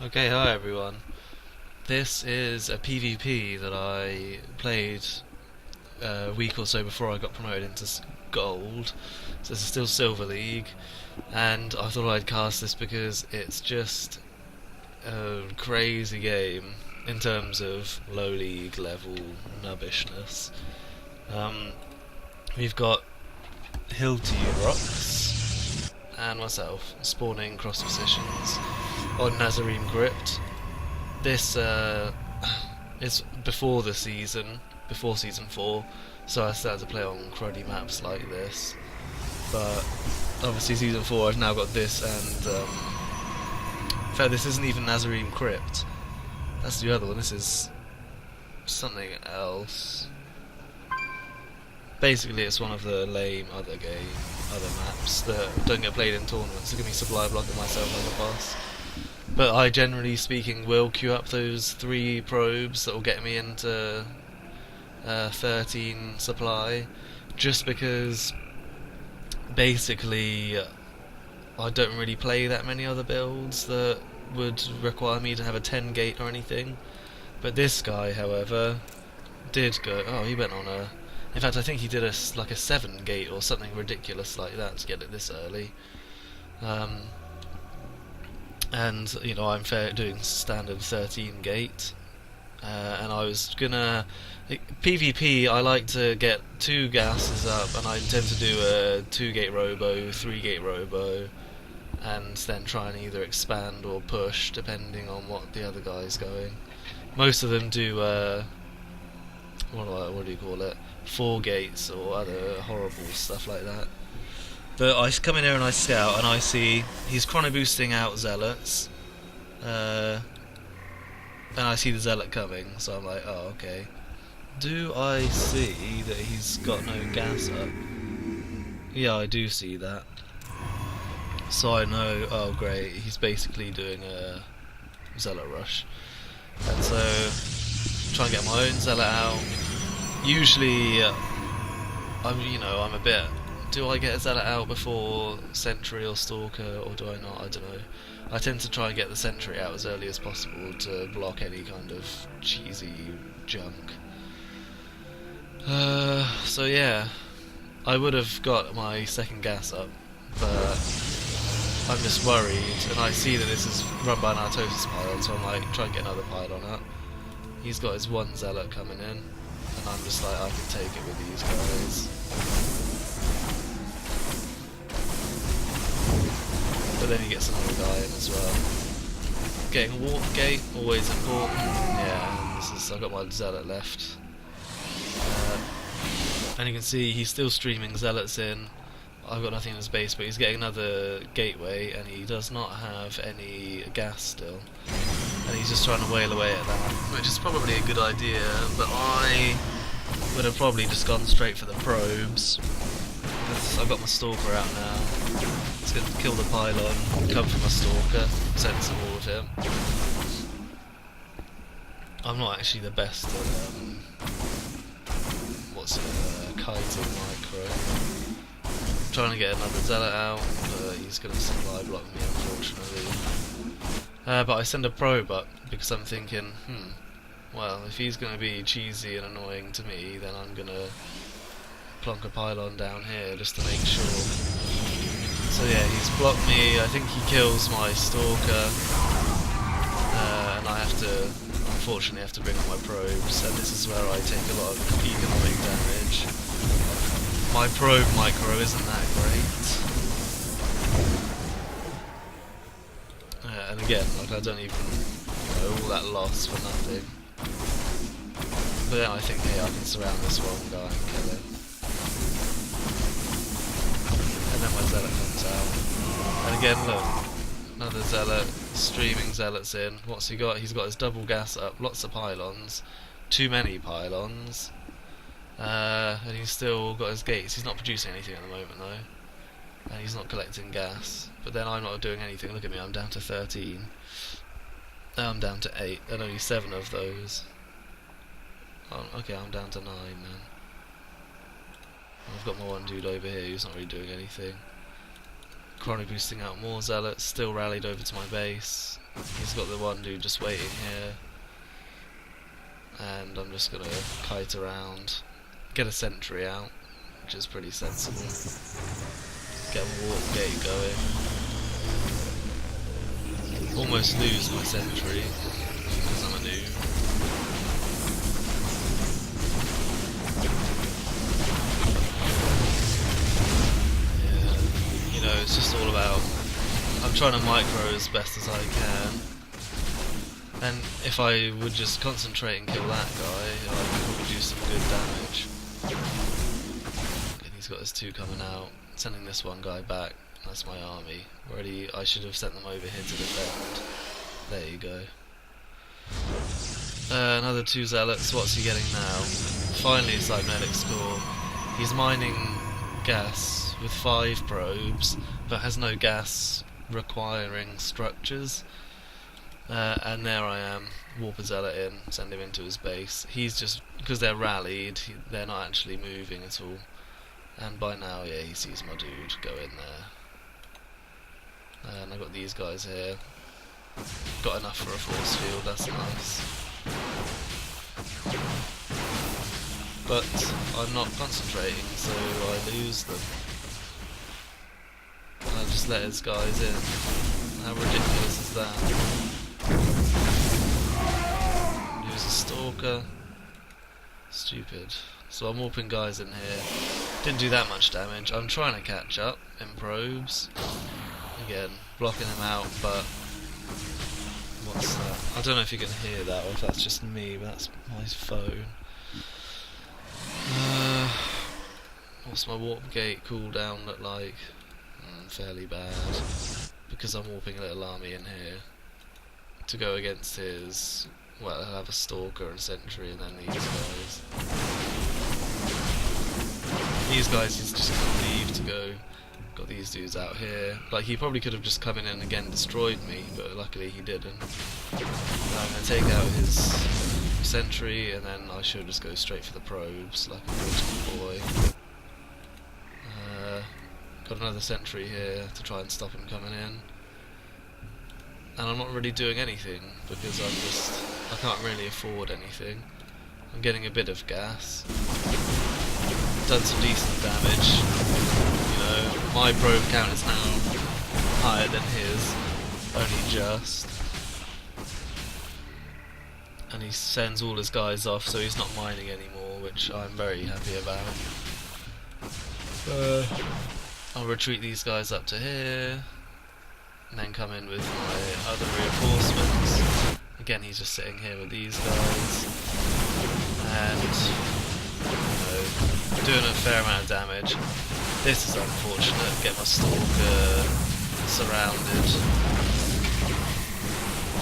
Okay, hi everyone. This is a PvP that I played a week or so before I got promoted into Gold. So this is still Silver League, and I thought I'd cast this because it's just a crazy game in terms of low league level nubbishness. Um, we've got Hilty Rocks and myself spawning cross positions on Nazarene Crypt. This is before the season, before season 4, so I started to play on cruddy maps like this. But obviously season 4 I've now got this, and in fact this isn't even Nazarene Crypt. That's the other one. This is something else. Basically it's one of the lame other maps that don't get played in tournaments. Look at me supply blocking myself like a boss. But I, generally speaking, will queue up those 3 probes that will get me into 13 supply, just because basically I don't really play that many other builds that would require me to have a 10 gate or anything. But this guy, however, did go. Oh, he went on a. In fact, I think he did like a 7 gate or something ridiculous like that to get it this early. And you know I'm doing standard 13 gate, and I was gonna PvP. I like to get 2 gases up, and I intend to do a 2 gate robo, 3 gate robo, and then try and either expand or push depending on what the other guy's going. Most of them do what do you call it? 4 gates or other horrible stuff like that. But I come in here and I scout and I see he's chrono boosting out zealots, and I see the zealot coming, so I'm like, oh okay. Do I see that he's got no gas up? Yeah, I do see that. So I know, oh great, he's basically doing a zealot rush. And so, try and get my own zealot out. Usually, I'm a bit. Do I get a zealot out before sentry or stalker, or do I not? I don't know. I tend to try and get the sentry out as early as possible to block any kind of cheesy junk. So yeah, I would have got my second gas up, but I'm just worried, and I see that this is run by an Artosis pylon, so I'm like, try and get another pylon up. He's got his 1 zealot coming in, and I'm just like, I can take it with these guys. But then he gets another guy in as well. Getting a warp gate, always important. Yeah, I've got my zealot left. And you can see he's still streaming zealots in. I've got nothing in his base, but he's getting another gateway, and he does not have any gas still. And he's just trying to wail away at that, which is probably a good idea, but I would have probably just gone straight for the probes. I've got my stalker out now. It's going to kill the pylon, come for my stalker, sensible of him. I'm not actually the best at kiting micro. I'm trying to get another zealot out, but he's going to supply block me, unfortunately. But I send a probe up because I'm thinking, well, if he's going to be cheesy and annoying to me, then I'm going to plonk a pylon down here just to make sure. So yeah, he's blocked me. I think he kills my stalker, and I have to, unfortunately, have to bring up my probes, and this is where I take a lot of economic damage. My probe micro isn't that great. And again, like I don't even, all that loss for nothing. But then I think, hey, I can surround this one guy and kill him. And then my zealot comes out. And again, look, another zealot, streaming zealots in. What's he got? He's got his double gas up, lots of pylons, too many pylons. And he's still got his gates. He's not producing anything at the moment though. And he's not collecting gas. But then I'm not doing anything. Look at me, I'm down to 13. Now I'm down to 8, and only 7 of those. Oh, okay, I'm down to 9 then. I've got my one dude over here who's not really doing anything. Chrono boosting out more zealots, still rallied over to my base. He's got the one dude just waiting here. And I'm just gonna kite around, get a sentry out, which is pretty sensible. Get a warp gate going. Almost lose my sentry because I'm a noob. Yeah, you know, it's just all about. I'm trying to micro as best as I can. And if I would just concentrate and kill that guy, I could probably do some good damage. And he's got his two coming out, sending this one guy back. That's my army. Already, I should have sent them over here to defend. There you go. Another two zealots. What's he getting now? Finally, cybernetic score. He's mining gas with 5 probes, but has no gas requiring structures. And there I am, warp a zealot in, send him into his base. He's just, because they're rallied, they're not actually moving at all. And by now, yeah, he sees my dude go in there. And I've got these guys here. Got enough for a force field, that's nice. But I'm not concentrating, so I lose them. I just let his guys in. How ridiculous is that? Use a stalker. Stupid. So I'm warping guys in here. Didn't do that much damage. I'm trying to catch up in probes. Again, blocking him out, but what's that? I don't know if you can hear that or if that's just me, but that's my phone. What's my warp gate cooldown look like? Fairly bad, because I'm warping a little army in here to go against his. Well, he'll have a stalker and sentry, and then these guys. These guys he's just gonna leave to go. Got these dudes out here. Like, he probably could have just come in and again destroyed me, but luckily he didn't. Now I'm gonna take out his sentry, and then I should just go straight for the probes, like a good boy. Got another sentry here to try and stop him coming in. And I'm not really doing anything, because I can't really afford anything. I'm getting a bit of gas. Done some decent damage. You know, my probe count is now higher than his, only just. And he sends all his guys off, so he's not mining anymore, which I'm very happy about. I'll retreat these guys up to here, and then come in with my other reinforcements. Again, he's just sitting here with these guys, and you know, doing a fair amount of damage. This is unfortunate. Get my stalker surrounded,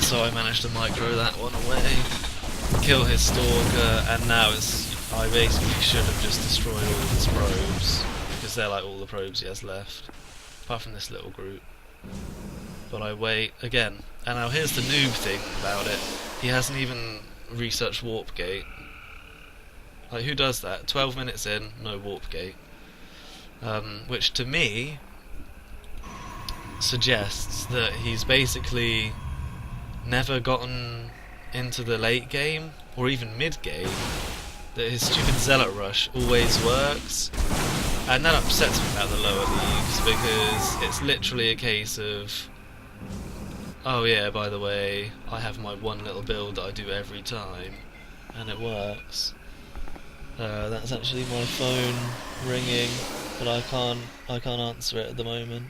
so I managed to micro that one away, kill his stalker, and now I basically should have just destroyed all of his probes. Because they're like all the probes he has left, apart from this little group. But I wait again, and now here's the noob thing about it. He hasn't even researched warp gate. Like, who does that? 12 minutes in, no warp gate. Which to me suggests that he's basically never gotten into the late game, or even mid game. That his stupid Zealot rush always works. And that upsets me about the lower leagues, because it's literally a case of, oh yeah, by the way, I have my one little build that I do every time, and it works. That's actually my phone ringing, but I can't answer it at the moment,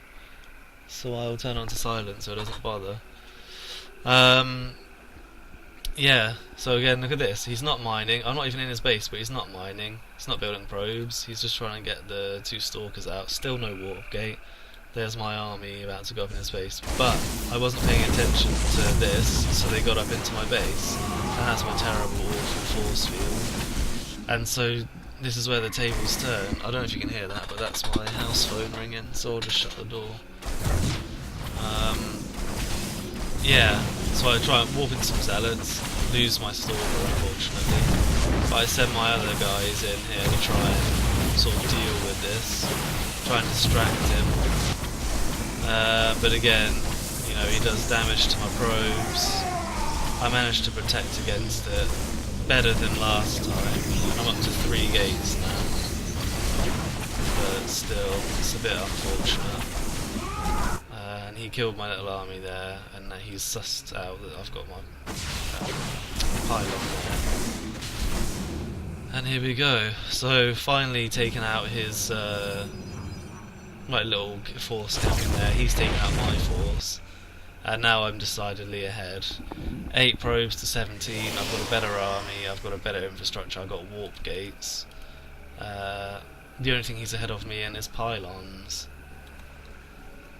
so I'll turn it on to silent so it doesn't bother. Yeah, so again, look at this. He's not mining. I'm not even in his base, but he's not mining. He's not building probes. He's just trying to get the 2 stalkers out. Still no warp gate. There's my army about to go up in his base. But I wasn't paying attention to this, so they got up into my base. And that's my terrible, awful force field. And so this is where the tables turn. I don't know if you can hear that, but that's my house phone ringing, so I'll just shut the door. Yeah, so I try and warp in some zealots, lose my stalker unfortunately, but I send my other guys in here to try and sort of deal with this, try and distract him. But again, you know, he does damage to my probes. I managed to protect against it better than last time. I'm up to 3 gates now, but still, it's a bit unfortunate. And he killed my little army there, and now he's sussed out that I've got my pylon there. And here we go. So finally taken out his my little force camping there. He's taken out my force, and now I'm decidedly ahead. 8 probes to 17. I've got a better army. I've got a better infrastructure. I've got warp gates. The only thing he's ahead of me in is pylons.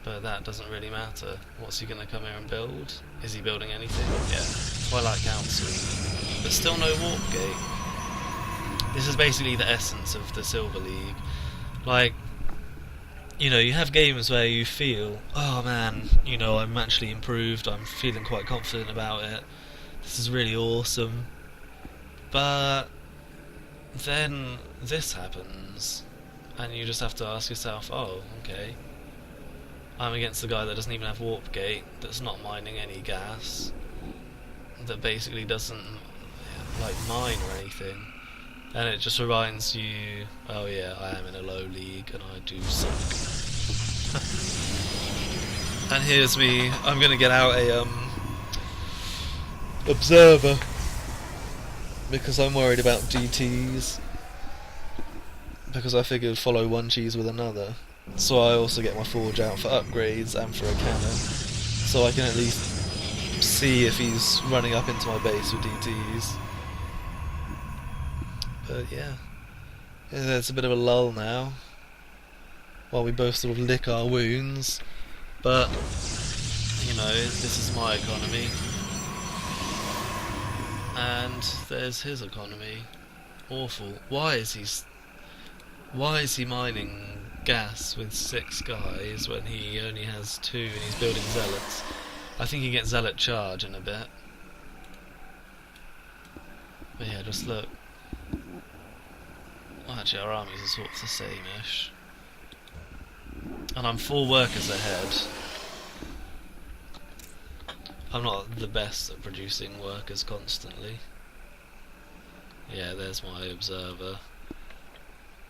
But that doesn't really matter. What's he going to come here and build? Is he building anything? Yeah. Twilight Council. But still no warp gate. This is basically the essence of the Silver League. Like, you know, you have games where you feel, oh man, you know, I'm actually improved, I'm feeling quite confident about it, this is really awesome. But then this happens, and you just have to ask yourself, oh, okay, I'm against the guy that doesn't even have warp gate, that's not mining any gas, that basically doesn't like mine or anything, and it just reminds you, oh yeah, I am in a low league and I do suck. And here's me, I'm gonna get out a observer because I'm worried about DTs, because I figured follow one cheese with another. So I also get my forge out for upgrades and for a cannon, so I can at least see if he's running up into my base with DTs. But yeah, there's a bit of a lull now, while we both sort of lick our wounds. But, you know, this is my economy, and there's his economy. Awful. Why is he mining gas with 6 guys when he only has 2 and he's building zealots? I think he gets zealot charge in a bit. But yeah, just look. Well, actually our armies are sort of the same-ish. And I'm 4 workers ahead. I'm not the best at producing workers constantly. Yeah, there's my observer.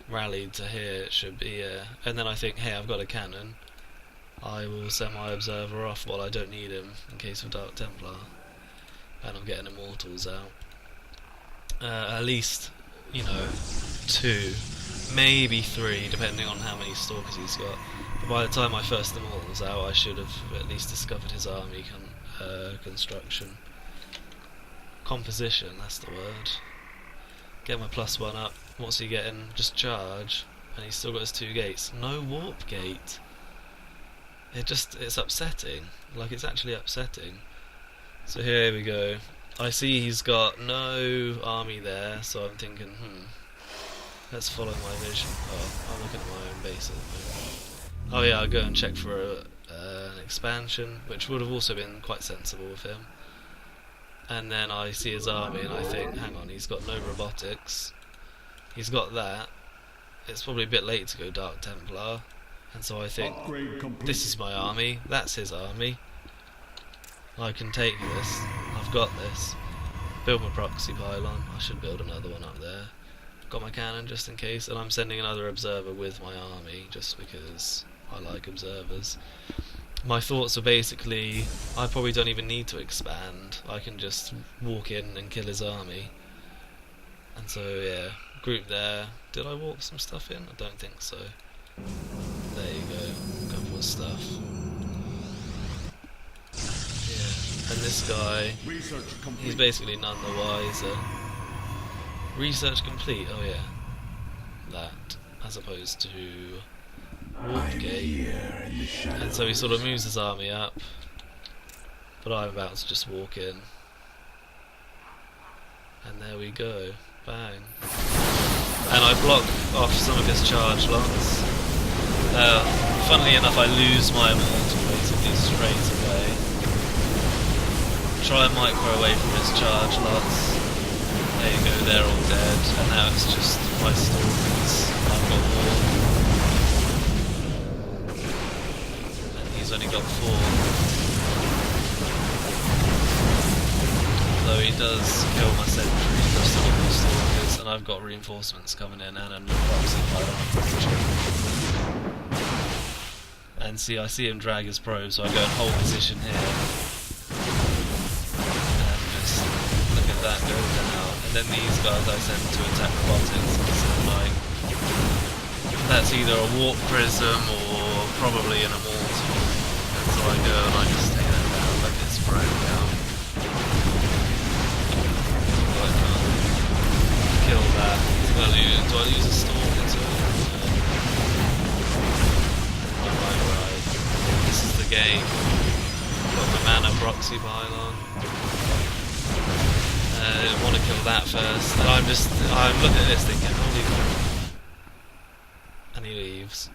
Rallied to here, it should be, and then I think, hey, I've got a cannon. I will send my observer off while I don't need him in case of Dark Templar. And I'm getting immortals out. At least, you know, 2, maybe 3, depending on how many stalkers he's got. But by the time my first immortals out, I should have at least discovered his army construction. Composition, that's the word. Get my +1 up. What's he getting? Just charge. And he's still got his 2 gates. No warp gate. It's upsetting. Like, it's actually upsetting. So here we go. I see he's got no army there, so I'm thinking, let's follow my vision. Oh, I'm looking at my own base at the moment. Oh yeah, I'll go and check for an expansion, which would have also been quite sensible with him. And then I see his army and I think, hang on, he's got no robotics. He's got that. It's probably a bit late to go Dark Templar. And so I think, this is my army, that's his army. I can take this, I've got this. Build my proxy pylon, I should build another one up there. Got my cannon just in case, and I'm sending another observer with my army, just because I like observers. My thoughts are basically, I probably don't even need to expand, I can just walk in and kill his army. And so yeah, group there. Did I walk some stuff in? I don't think so. There you go, couple of stuff. Yeah, and this guy, he's basically none the wiser. Research complete, oh yeah. That, as opposed to Warpgate. And so he sort of moves his army up, but I'm about to just walk in. And there we go. Bang. And I block off some of his charge lots. Funnily enough, I lose my immortal basically straight away. Try and micro away from his charge lots. There you go, they're all dead. And now it's just my stalkers. I've got war. And he's only got 4. although he does kill my sentries, I've still got more stalkers, and I've got reinforcements coming in, and a proxy pylon approaching. And see, I see him drag his probe, so I go and hold position here. And just look at that go down. And then these guys I send to attack robotics, because I'm like, that's either a warp prism or probably an immortal. And so I go and I just take that down, like it's broke down. I can't kill that. Do I use a storm into it? Right. This is the game. Got the mana proxy pylon. I want to kill that first. And I'm looking at this thinking, holy crap. And he leaves.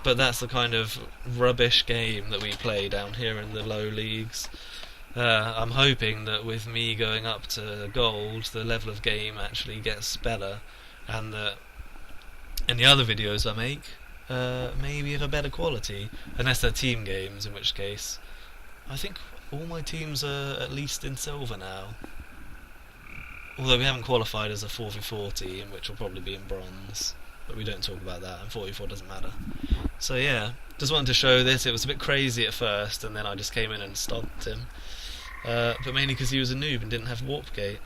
But that's the kind of rubbish game that we play down here in the low leagues. I'm hoping that with me going up to gold, the level of game actually gets better, and that in the other videos I make, maybe of a better quality, unless they're team games, in which case I think all my teams are at least in silver now. Although we haven't qualified as a 4v4 team, which will probably be in bronze, but we don't talk about that, and 4v4 doesn't matter. So yeah, just wanted to show this. It was a bit crazy at first, and then I just came in and stomped him. But mainly because he was a noob and didn't have warp gate.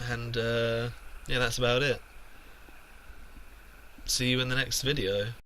And yeah, that's about it. See you in the next video.